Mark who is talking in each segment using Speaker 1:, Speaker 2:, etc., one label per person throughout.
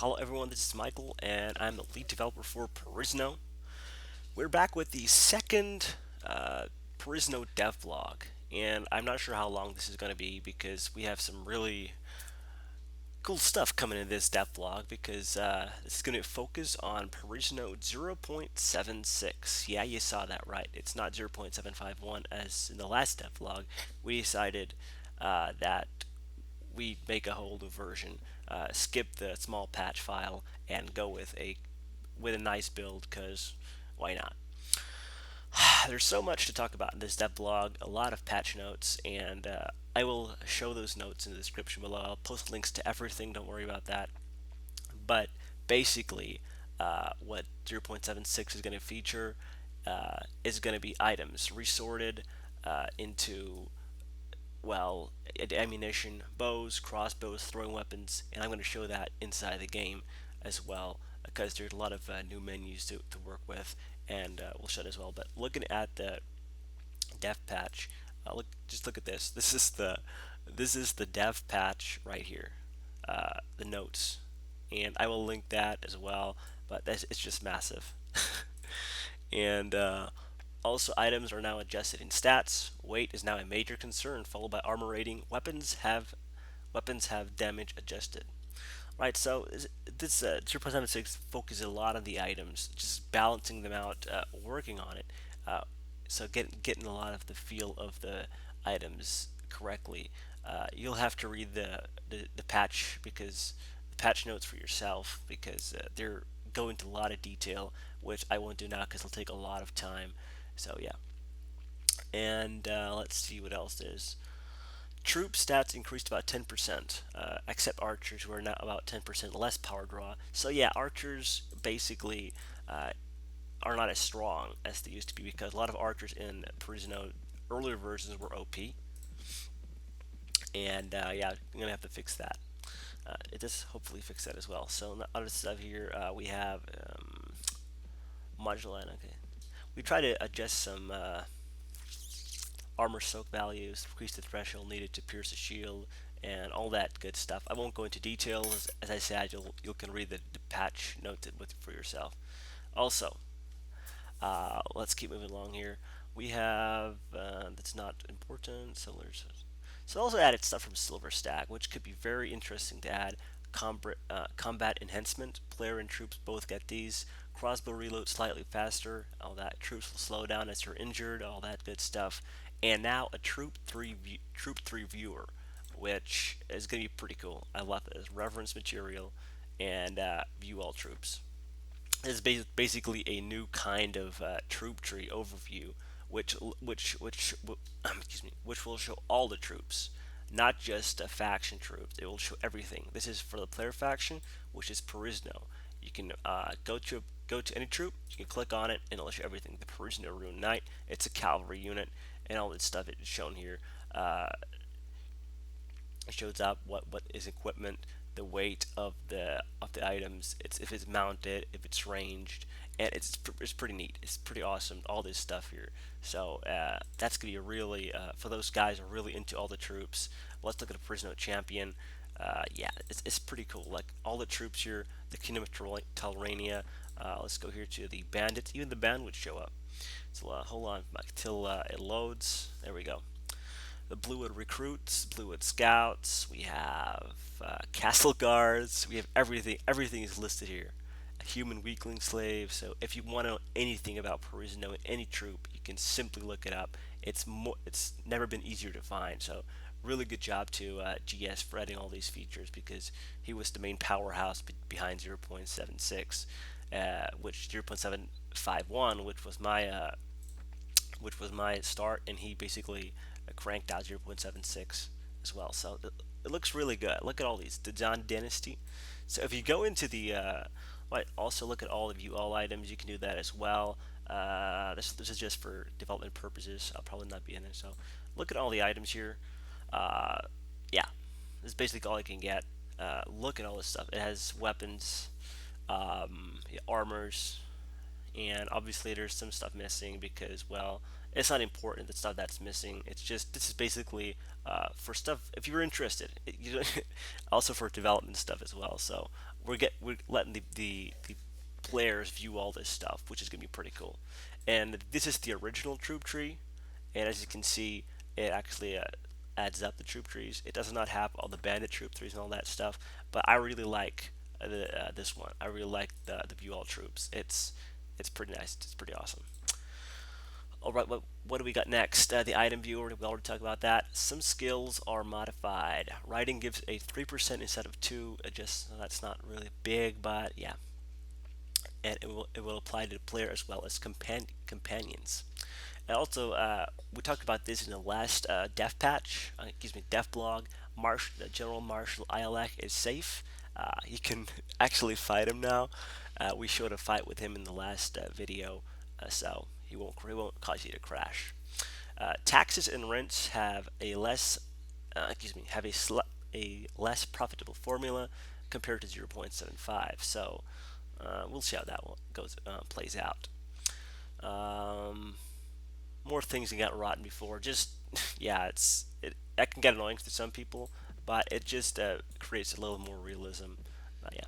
Speaker 1: Hello everyone, this is Michael, and I'm the lead developer for Perisno. We're back with the second Perisno devlog, and I'm not sure how long this is going to be because we have some really cool stuff coming in this devlog because this is going to focus on Perisno 0.76. Yeah, you saw that right. It's not 0.751 as in the last devlog. We decided that we make a whole new version, skip the small patch file, and go with a nice build. Cause why not? There's so much to talk about in this dev blog, a lot of patch notes, and I will show those notes in the description below. I'll post links to everything. Don't worry about that. But basically, what 0.76 is going to feature is going to be items resorted into ammunition, bows, crossbows, throwing weapons, and I'm going to show that inside the game as well because there's a lot of new menus to work with, and we'll show it as well. But looking at the dev patch, just look at this. This is the dev patch right here, the notes, and I will link that as well. But it's just massive. And also, items are now adjusted in stats. Weight is now a major concern, followed by armor rating. Weapons have damage adjusted. Right, so this 0.76 focuses a lot on the items, just balancing them out, working on it. Uh, so getting a lot of the feel of the items correctly. You'll have to read the patch because the patch notes for yourself because they're go into a lot of detail, which I won't do now because it'll take a lot of time. So yeah, and let's see what else is. Troop stats increased about 10%, except archers, who are now about 10% less power draw. So yeah, archers basically uh, are not as strong as they used to be because a lot of archers in Perisno earlier versions were OP, and yeah, I'm gonna have to fix that. It does hopefully fix that as well. So other stuff here, we have modular. Okay, we try to adjust some armor soak values, increase the threshold needed to pierce a shield, and all that good stuff. I won't go into details. As I said, you can read the patch notes for yourself. Also, let's keep moving along here. We have that's not important. So also added stuff from Silver Stack, which could be very interesting to add. Combat enhancement. Player and troops both get these. Crossbow reload slightly faster. All that. Troops will slow down as you're injured. All that good stuff. And now a troop 3 viewer, which is going to be pretty cool. I love it as reference material and view all troops. It's basically a new kind of troop tree overview, excuse me, which will show all the troops, not just faction troops. It will show everything. This is for the player faction, which is Perisno. You can go to any troop. You can click on it, and it'll show everything. The Perisno Rune Knight. It's a cavalry unit, and all this stuff is shown here. It shows up what is equipment, the weight of the items, it's if it's mounted, if it's ranged, and it's pretty neat. It's pretty awesome. All this stuff here. So that's gonna be a really for those guys who are really into all the troops. Let's look at a Prisoner Champion. Yeah, it's pretty cool. Like all the troops here, the Kingdom of Telrania. Let's go here to the bandits. Even the band would show up. So hold on till it loads. There we go. The Bluewood recruits, Bluewood scouts. We have castle guards. We have everything. Everything is listed here. A human weakling slave. So if you want to know anything about Perisno, any troop, you can simply look it up. It's never been easier to find. So really good job to GS for adding all these features because he was the main powerhouse behind 0.76, which 0.751, which was my start, and he basically cranked out 0.76 as well. So it looks really good. Look at all these. The John Dynasty. So if you go into also look at all of you all items, you can do that as well. This is just for development purposes. I'll probably not be in it. So look at all the items here. Uh, yeah, this is basically all I can get. Look at all this stuff. It has weapons, armors, and obviously there's some stuff missing because It's not important. The stuff that's missing. It's just this is basically for stuff if you're interested. Also for development stuff as well. So we're letting the players view all this stuff, which is gonna be pretty cool. And this is the original troop tree, and as you can see, it actually adds up the troop trees. It does not have all the bandit troop trees and all that stuff, but I really like this one. I really like the view all troops. It's pretty nice. It's pretty awesome. All right, what do we got next? The item viewer, we already talked about that. Some skills are modified. Writing gives a 3% instead of 2. Just that's not really big, but yeah. And it will apply to the player as well as companions. And also, we talked about this in the last dev patch, dev blog. General Marshal Ialek is safe. You can actually fight him now. We showed a fight with him in the last video, so he won't cause you to crash. Taxes and rents have a less profitable formula compared to 0.75. So we'll see how that one plays out. Um, More things that got rotten before. Just yeah, that can get annoying to some people, but it just creates a little more realism. Yeah.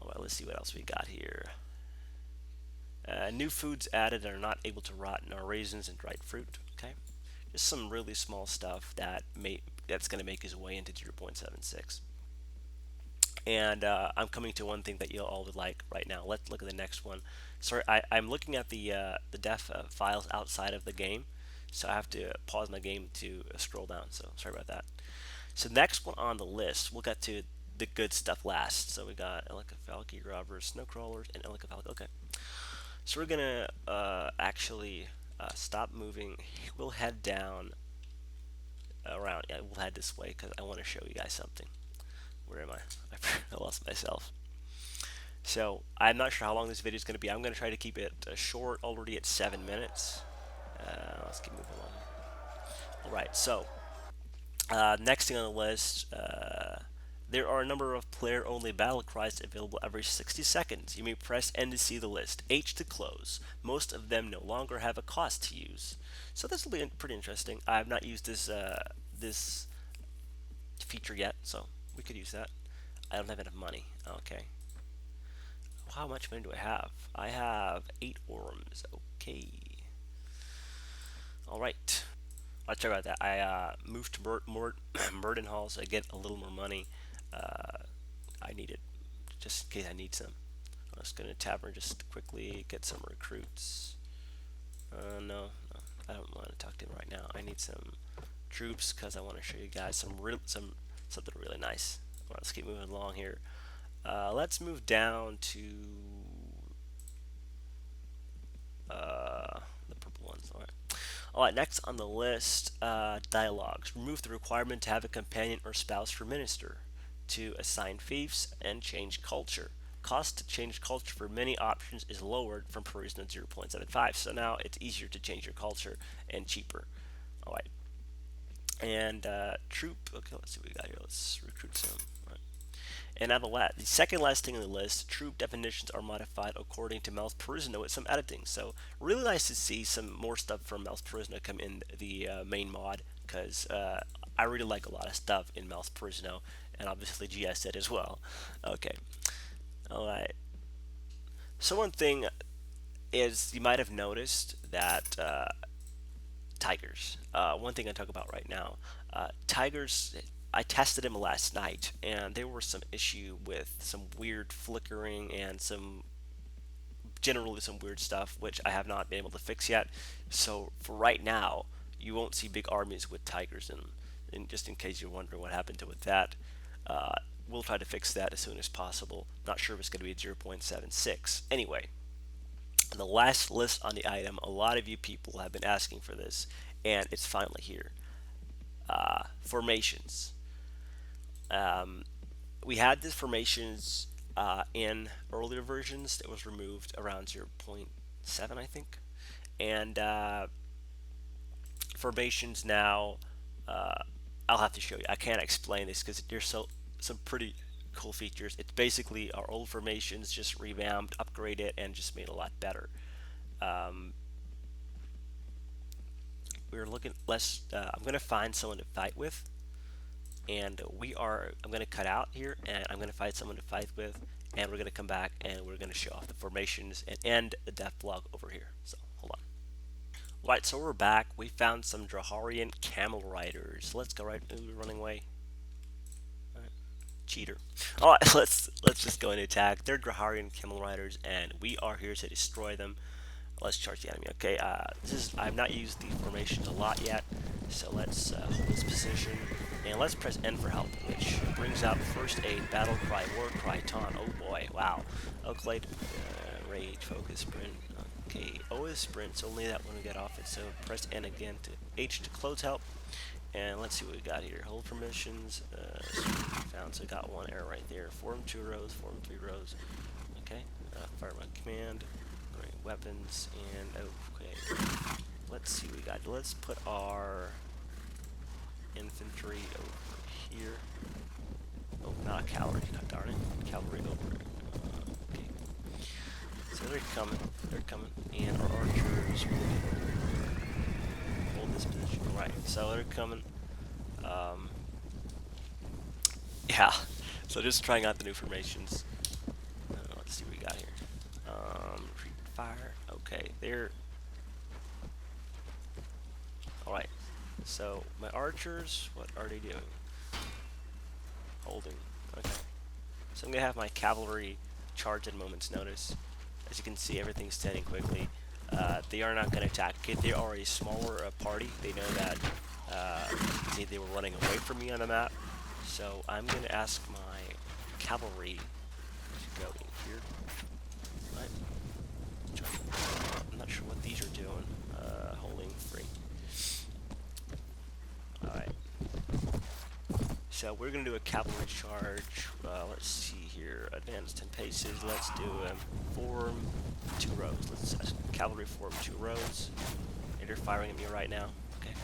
Speaker 1: All right, let's see what else we got here. New foods added that are not able to rot are raisins and dried fruit. Okay, just some really small stuff that's going to make its way into 0.76. And I'm coming to one thing that you all would like right now. Let's look at the next one. Sorry, I'm looking at the def files outside of the game, so I have to pause my game to scroll down. So sorry about that. So next one on the list, we'll get to the good stuff last. So we got Elikafalki, robbers, snow crawlers, and Elikafalki. Okay, so we're gonna actually stop moving. We'll head down around. Yeah, we'll head this way because I want to show you guys something. Where am I? I lost myself. So I'm not sure how long this video is going to be. I'm going to try to keep it short. Already at 7 minutes. Let's keep moving along. All right. So next thing on the list, there are a number of player-only battle cries available every 60 seconds. You may press N to see the list, H to close. Most of them no longer have a cost to use. So this will be pretty interesting. I have not used this feature yet, so we could use that. I don't have enough money. Okay. How much money do I have? I have 8 orms. Okay. All right. I'll check about that. I moved to Murden Hall, so I get a little more money. Uh, I need it just in case I need some. I was going to tavern just quickly get some recruits. No, I don't want to talk to him right now. I need some troops because I want to show you guys something really nice. All right, let's keep moving along here. Let's move down to the purple ones. All right. All right. Next on the list, dialogues. Remove the requirement to have a companion or spouse for minister. To assign fiefs and change culture. Cost to change culture for many options is lowered from Perisno 0.75. So now it's easier to change your culture and cheaper. All right. And troop. Okay, let's see what we got here. Let's recruit some. And now the second last thing on the list, troop definitions are modified according to Mouse Perisno with some editing. So really nice to see some more stuff from Mouse Perisno come in the main mod because I really like a lot of stuff in Mouse Perisno and obviously GS did as well. Okay, all right. So one thing is you might have noticed that tigers. One thing I talk about right now, tigers. I tested them last night, and there were some issue with some weird flickering and generally some weird stuff, which I have not been able to fix yet. So for right now, you won't see big armies with tigers in them. And just in case you're wondering what happened to with that, uh, we'll try to fix that as soon as possible. Not sure if it's going to be 0.76. Anyway, the last list on the item, a lot of you people have been asking for this, and it's finally here. Formations. Um, we had these formations in earlier versions that was removed around 0.7, I think. And formations now, uh, I'll have to show you. I can't explain this because there's some pretty cool features. It's basically our old formations just revamped, upgraded, and just made a lot better. Um, we're looking. Let's. I'm gonna find someone to fight with, and I'm gonna cut out here, and I'm gonna find someone to fight with, and we're gonna come back and we're gonna show off the formations and end the death log over here. So hold on. Right, so we're back. We found some Draharian camel riders. Let's go right. Ooh, running away. Cheater. All right, let's just go and attack. They're Draharian camel riders, and we are here to destroy them. Let's charge the enemy. Okay, I've not used the formations a lot yet, so let's hold this position and let's press N for help, which brings out first aid, battle cry, war cry, taunt. Oh boy, wow. Oaklade, rage, focus, sprint. Okay, O is sprint, so only that when we get off it. So press N again to H to close help. And let's see what we got here. Hold permissions. Found, so I got one error right there. Form 2 rows, form 3 rows. Okay. Fire my command. Right, weapons and okay. Let's see what we got. Let's put our infantry over here. Oh, not cavalry. God darn it. Cavalry over. Okay. So they're coming. They're coming. And our archers will hold this position. Right. So they're coming. Yeah. So just trying out the new formations. Let's see what we got here. Retreat fire. Okay. They're. Alright. So my archers, what are they doing? Holding. Okay. So I'm gonna have my cavalry charge at a moment's notice. As you can see, everything's standing quickly. They are not gonna attack. They are a smaller party. They know that they were running away from me on the map. So I'm gonna ask my cavalry to go in here. Right. I'm not sure what these are doing. Holding free. Alright. So we're going to do a cavalry charge. Let's see here. Advance 10 paces. Let's do form 2 rows. Let's cavalry form 2 rows. And they're firing at me right now. Okay.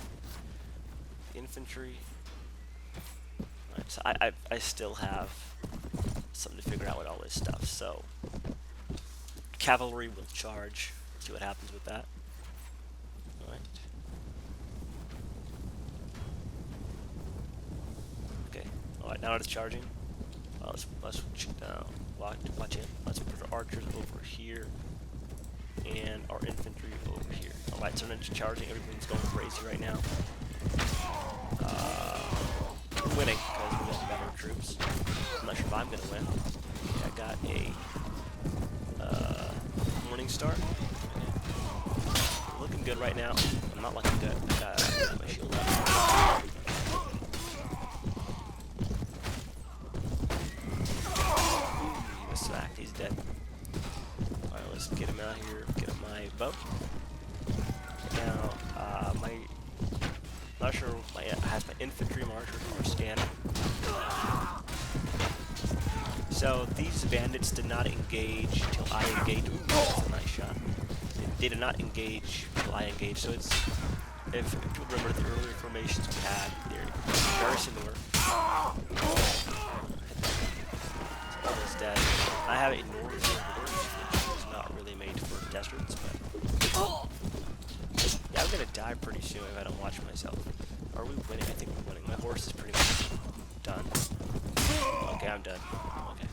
Speaker 1: Infantry. Right, so I still have something to figure out with all this stuff. So cavalry will charge. See what happens with that. Alright. Okay. Alright, now it's charging. Let's watch it. Let's put our archers over here and our infantry over here. Alright, so then it's charging. Everything's going crazy right now. We're winning because we got better troops. I'm not sure if I'm gonna win. Okay, I got a morning star. Looking good right now. I'm not looking good. I got my shield up. He was smacked. He's dead. Alright, let's get him out here. Get him my bow. Now, not sure has my infantry marchers or scanner. So these bandits did not engage till I engaged. Ooh, that's a nice shot. They did not engage till I engaged. So it's if you remember the earlier formations we had, they're very similar. Almost dead. I have a northern which is not really made for deserts, but yeah, I'm gonna die pretty soon if I don't watch myself. Are we winning? I think we're winning. My horse is pretty much done. Okay, I'm done. Okay.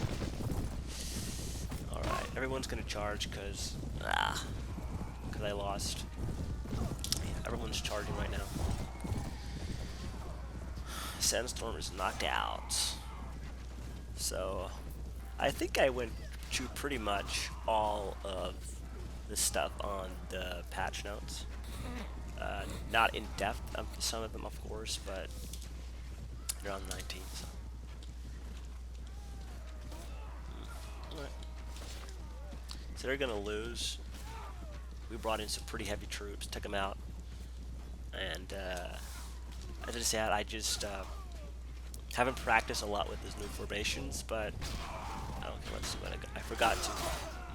Speaker 1: Alright, everyone's gonna charge because I lost. Yeah, everyone's charging right now. Sandstorm is knocked out. So, I think I went to pretty much all of the stuff on the patch notes. Not in depth, some of them of course, but they're on the 19th. So. Right. So they're gonna lose. We brought in some pretty heavy troops, took them out, and as I said, I just haven't practiced a lot with these new formations, but okay, let's see what I got. I forgot to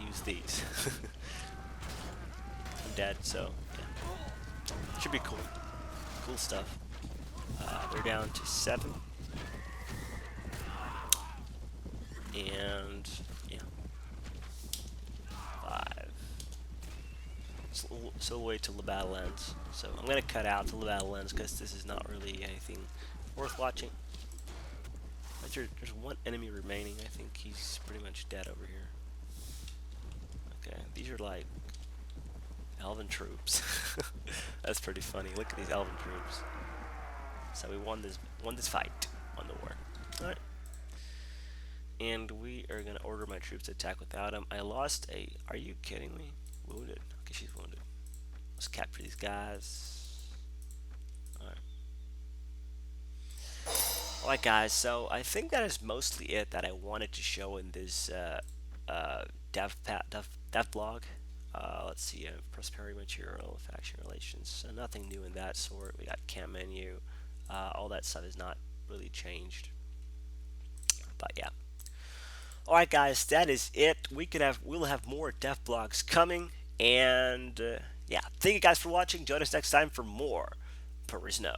Speaker 1: use these. I'm dead, so yeah. Should be cool. Cool stuff. They're down to 7. And yeah. 5. So the way to the battle ends. So I'm gonna cut out till the battle ends because this is not really anything worth watching. There's one enemy remaining. I think he's pretty much dead over here. Okay, these are like elven troops. That's pretty funny. Look at these elven troops. So we won this fight, won the war. All right, and we are gonna order my troops to attack without him. I lost a. Are you kidding me? Wounded. Okay, she's wounded. Let's capture these guys. All right. Alright guys, so I think that is mostly it that I wanted to show in this dev blog. Let's see, prosperity material, faction relations, so nothing new in that sort. We got camp menu, all that stuff is not really changed. But yeah. Alright guys, that is it. We'll have more dev blogs coming, and yeah, thank you guys for watching. Join us next time for more Perisno.